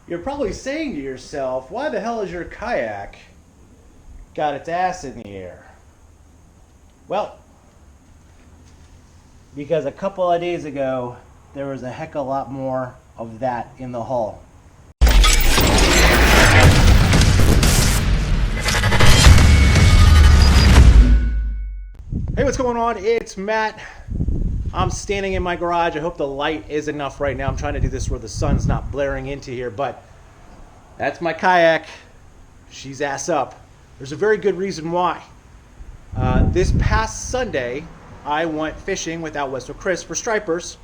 You're probably saying to yourself, why the hell is your kayak got its ass in the air? Well, because a couple of days ago, there was a heck of a lot more of that in the hull. Hey, what's going on? It's Matt. I'm standing in my garage. I hope the light is enough right now. I'm trying to do this where the sun's not blaring into here, but that's my kayak. She's ass up. There's a very good reason why. This past Sunday, I went fishing with Out West with Chris for stripers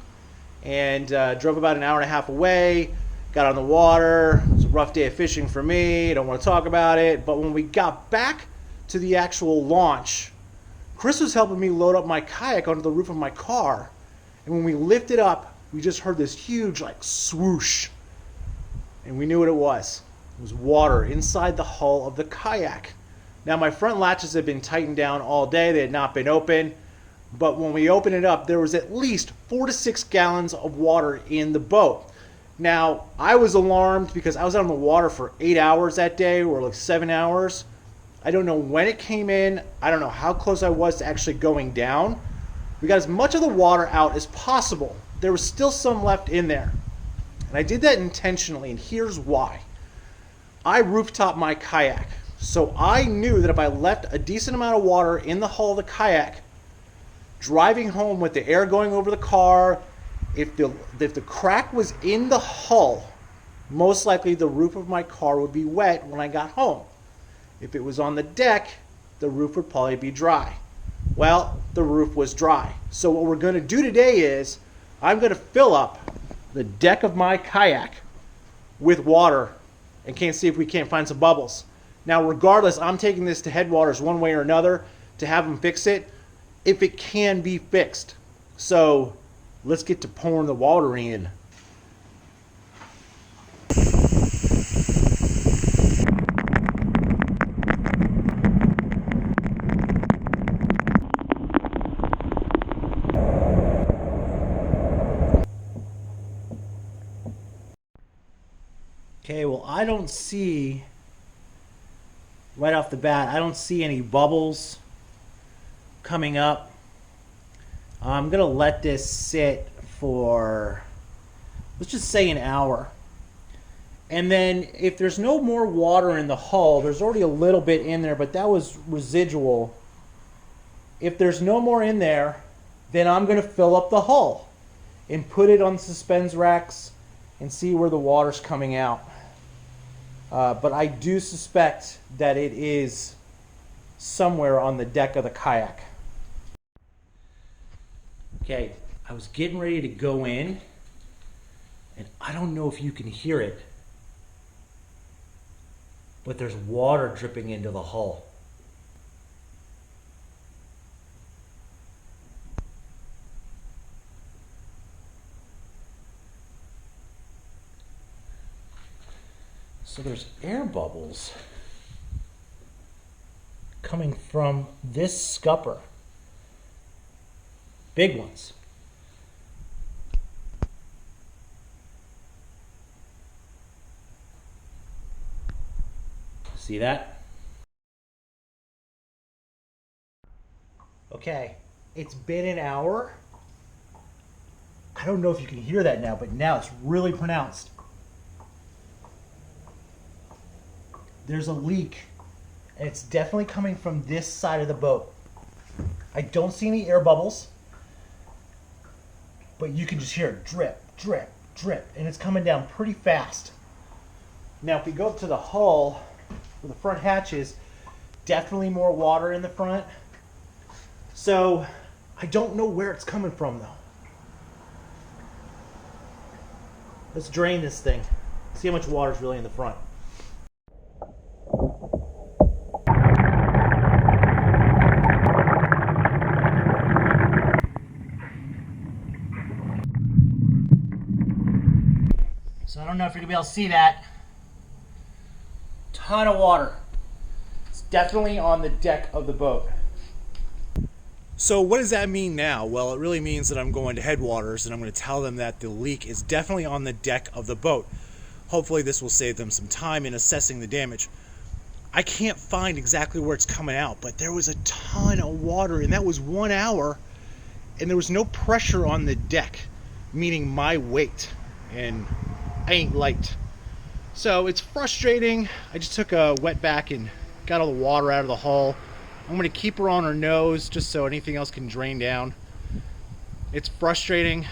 and drove about an hour and a half away, got on the water. It was a rough day of fishing for me. I don't want to talk about it, but when we got back to the actual launch, Chris was helping me load up my kayak onto the roof of my car. And when we lifted up, we just heard this huge swoosh. And we knew what it was. It was water inside the hull of the kayak. Now my front latches had been tightened down all day. They had not been open. But when we opened it up, there was at least 4 to 6 gallons of water in the boat. Now, I was alarmed because I was out on the water for 8 hours that day, or like 7 hours. I don't know when it came in. I don't know how close I was to actually going down. We got as much of the water out as possible. There was still some left in there. And I did that intentionally, and here's why. I rooftop my kayak. So I knew that if I left a decent amount of water in the hull of the kayak, driving home with the air going over the car, if the crack was in the hull, most likely the roof of my car would be wet when I got home. If it was on the deck, the roof would probably be dry. Well, the roof was dry. So what we're going to do today is I'm going to fill up the deck of my kayak with water and can't see if we can't find some bubbles. Now, regardless, I'm taking this to Headwaters one way or another to have them fix it if it can be fixed. So let's get to pouring the water in. Okay, well, I don't see, right off the bat, I don't see any bubbles coming up. I'm going to let this sit for, let's just say an hour. And then if there's no more water in the hull, there's already a little bit in there, but that was residual. If there's no more in there, then I'm going to fill up the hull and put it on suspens racks and see where the water's coming out. But I do suspect that it is somewhere on the deck of the kayak. Okay, I was getting ready to go in, and I don't know if you can hear it, but there's water dripping into the hull. So there's air bubbles coming from this scupper. Big ones. See that? Okay, it's been an hour. I don't know if you can hear that now, but now it's really pronounced. There's a leak, and it's definitely coming from this side of the boat. I don't see any air bubbles, but you can just hear it drip, drip, drip, and it's coming down pretty fast. Now, if we go up to the hull, where the front hatches, definitely more water in the front. So, I don't know where it's coming from, though. Let's drain this thing. See how much water is really in the front. So I don't know if you're gonna be able to see that. Ton of water. It's definitely on the deck of the boat. So what does that mean now? Well, it really means that I'm going to Headwaters and I'm going to tell them that the leak is definitely on the deck of the boat. Hopefully this will save them some time in assessing the damage. I can't find exactly where it's coming out, but there was a ton of water, and that was 1 hour, and there was no pressure on the deck, meaning my weight, and I ain't light. So it's frustrating. I just took a wet back and got all the water out of the hull. I'm gonna keep her on her nose just so anything else can drain down. It's frustrating.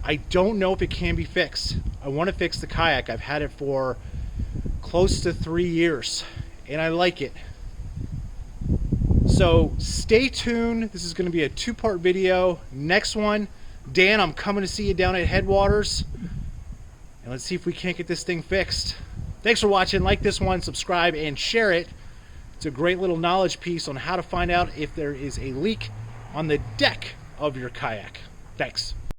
I don't know if it can be fixed. I want to fix the kayak. I've had it for close to 3 years and I like it. So stay tuned. This is going to be a 2-part video. Next one, Dan, I'm coming to see you down at Headwaters, and let's see if we can't get this thing fixed. Thanks for watching. Like this one, subscribe, and share it. It's a great little knowledge piece on how to find out if there is a leak on the deck of your kayak. Thanks.